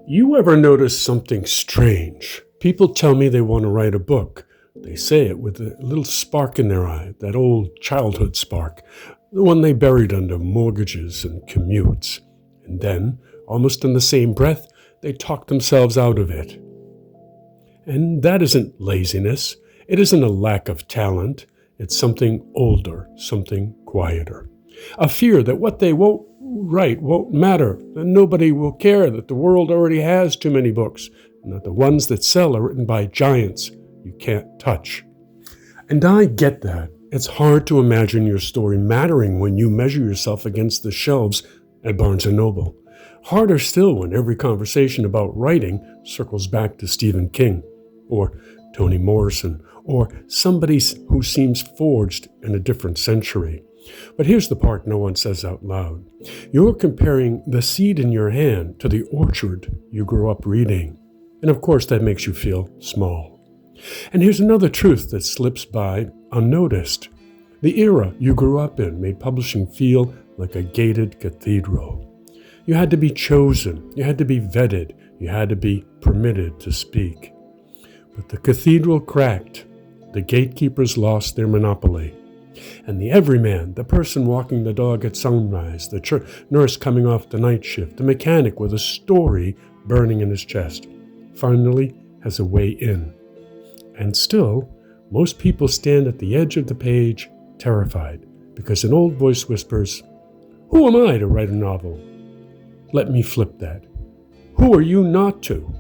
You ever notice something strange? People tell me they want to write a book. They say it with a little spark in their eye, that old childhood spark, the one they buried under mortgages and commutes. And then, almost in the same breath, they talk themselves out of it. And that isn't laziness. It isn't a lack of talent. It's something older, something quieter. A fear that what they won't write won't matter, that nobody will care, that the world already has too many books, and that the ones that sell are written by giants you can't touch. And I get that. It's hard to imagine your story mattering when you measure yourself against the shelves at Barnes & Noble. Harder still when every conversation about writing circles back to Stephen King, or Toni Morrison, or somebody who seems forged in a different century. But here's the part no one says out loud. You're comparing the seed in your hand to the orchard you grew up reading. And of course that makes you feel small. And here's another truth that slips by unnoticed. The era you grew up in made publishing feel like a gated cathedral. You had to be chosen, you had to be vetted, you had to be permitted to speak. But the cathedral cracked. The gatekeepers lost their monopoly. And the everyman, the person walking the dog at sunrise, the nurse coming off the night shift, the mechanic with a story burning in his chest, finally has a way in. And still, most people stand at the edge of the page, terrified, because an old voice whispers, "Who am I to write a novel?" Let me flip that. Who are you not to?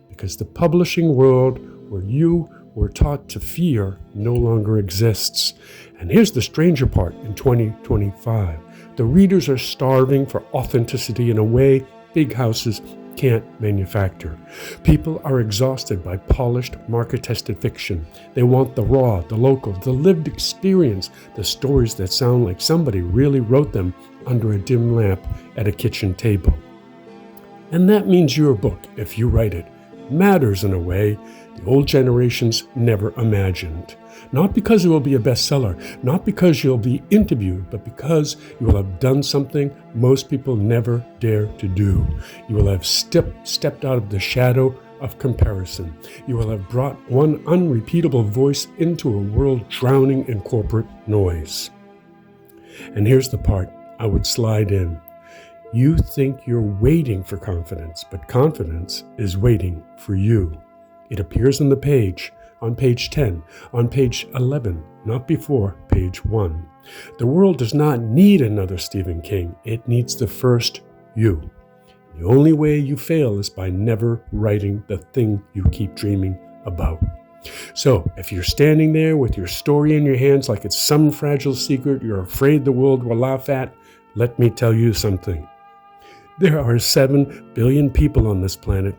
Because the publishing world where you were taught to fear no longer exists. And here's the stranger part in 2025. The readers are starving for authenticity in a way big houses can't manufacture. People are exhausted by polished, market-tested fiction. They want the raw, the local, the lived experience, the stories that sound like somebody really wrote them under a dim lamp at a kitchen table. And that means your book, if you write it, matters in a way the old generations never imagined. Not because it will be a bestseller, not because you'll be interviewed, but because you will have done something most people never dare to do. You will have stepped out of the shadow of comparison. You will have brought one unrepeatable voice into a world drowning in corporate noise. And here's the part I would slide in. You think you're waiting for confidence, but confidence is waiting for you. It appears on the page, on page 10, on page 11, not before page 1. The world does not need another Stephen King. It needs the first you. The only way you fail is by never writing the thing you keep dreaming about. So, if you're standing there with your story in your hands like it's some fragile secret you're afraid the world will laugh at, let me tell you something. There are 7 billion people on this planet,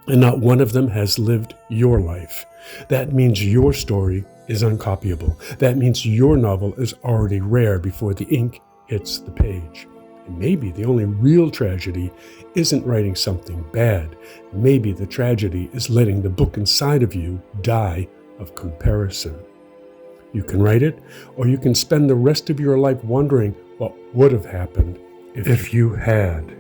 and not one of them has lived your life. That means your story is uncopyable. That means your novel is already rare before the ink hits the page. And maybe the only real tragedy isn't writing something bad. Maybe the tragedy is letting the book inside of you die of comparison. You can write it, or you can spend the rest of your life wondering what would have happened if you had.